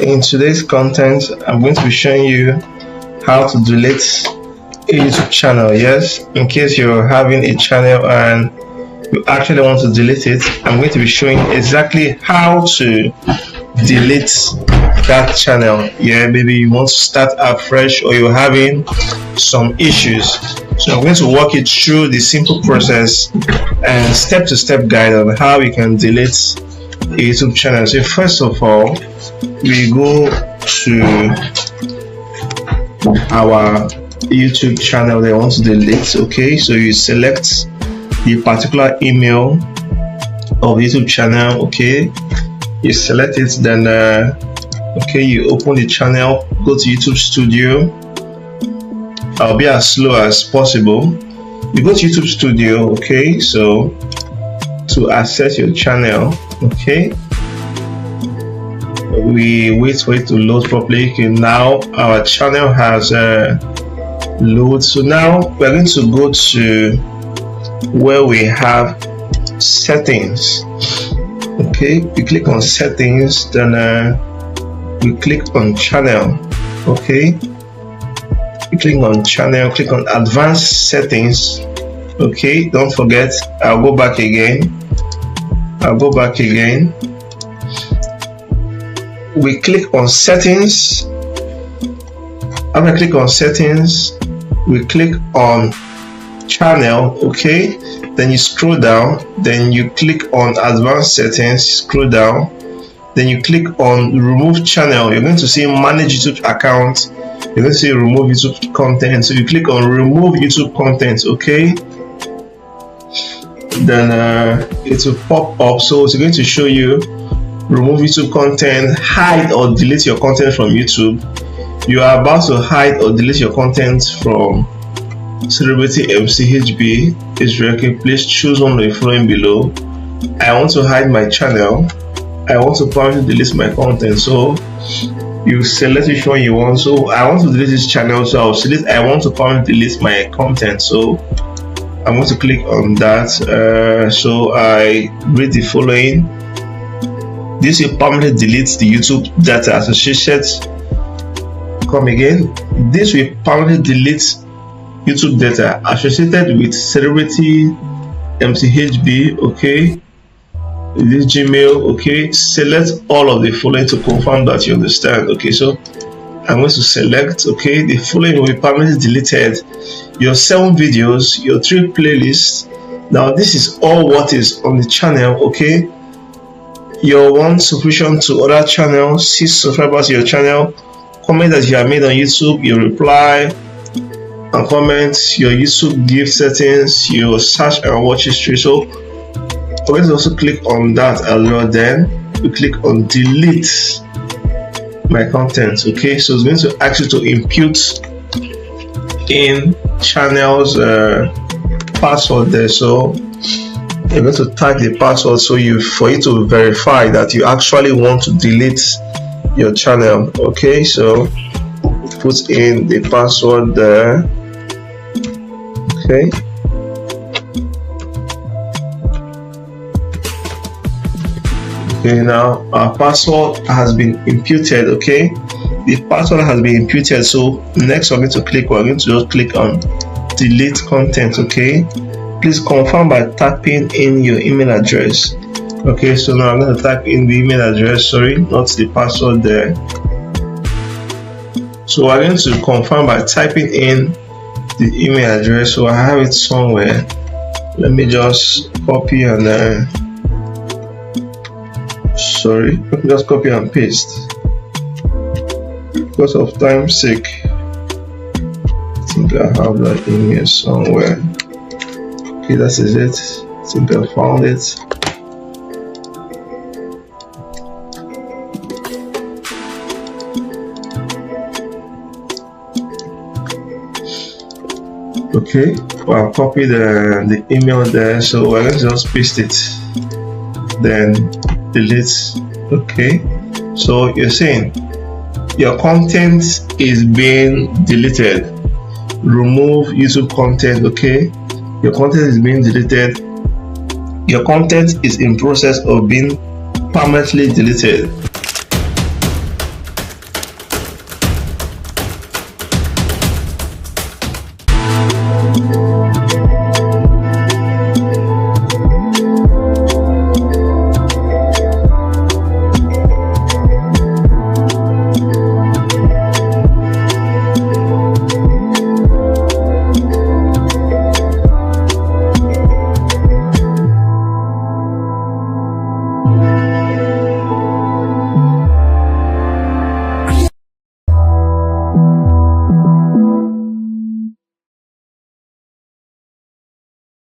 In today's content, I'm going to be showing you how to delete a YouTube channel. Yes, in case you're having a channel and you actually want to delete it, I'm going to be showing exactly how to delete that channel. Yeah, maybe you want to start afresh or you're having some issues. So I'm going to walk you through the simple process and step-to-step guide on how you can delete a YouTube channel. So first of all, we go to our YouTube channel that I want to delete. Okay, so you select the particular email of YouTube channel. Okay, you select it, then okay, you open the channel, go to YouTube Studio. I'll be as slow as possible. You go to YouTube Studio. Okay, so to access your channel, okay, we wait for it to load properly. Okay, now our channel has load. So now we're going to go to where we have settings. Okay, we click on settings, then we click on channel. Okay, we click on channel, click on advanced settings. Okay, don't forget, I'll go back again. We click on settings. After I click on settings, we click on channel. Okay, then you scroll down, then you click on advanced settings, scroll down, then you click on remove channel. You're going to see manage YouTube account, you're going to see remove YouTube content, so you click on remove YouTube content. Okay, then it will pop up. So it's going to show you remove YouTube content, hide or delete your content from YouTube. You are about to hide or delete your content from Celebrity MCHB Israel. Please choose one of the following below. I want to hide my channel. I want to permanently delete my content. So you select which one you want. So I want to delete this channel, so I'll select I want to permanently delete my content. So I'm going to click on that. So I read the following. This will permanently delete the YouTube data associated. Come again. This will permanently delete YouTube data associated with Celebrity MCHB. Okay, this Gmail. Okay, select all of the following to confirm that you understand. Okay, so I'm going to select. Okay, the following will be permanently deleted: your 7 videos, your 3 playlists. Now this is all what is on the channel. Okay, your 1 subscription to other channels, 6 subscribers to your channel, comment that you have made on YouTube, your reply and comments, your YouTube gift settings, your search and watch history. So I'm going to also click on that as well. Then we click on delete my content. Okay, so it's going to ask you to input in channel's password there. So you're going to type the password for you to verify that you actually want to delete your channel. Okay, so put in the password there. Okay, now our password has been imputed. Okay, the password has been imputed. So next we're going to just click on delete content. Okay, please confirm by typing in your email address. Okay, so now I'm going to type in the email address, sorry, not the password there. So I'm going to confirm by typing in the email address. So I have it somewhere. Let me just copy and just copy and paste because of time's sake. I think I have that email somewhere. Okay, that is it. I think I found it. Okay, well, I'll copy the email there, so we're going to just paste it, then delete. Okay, so you're saying your content is being deleted. Remove YouTube content. Okay, your content is being deleted. Your content is in process of being permanently deleted.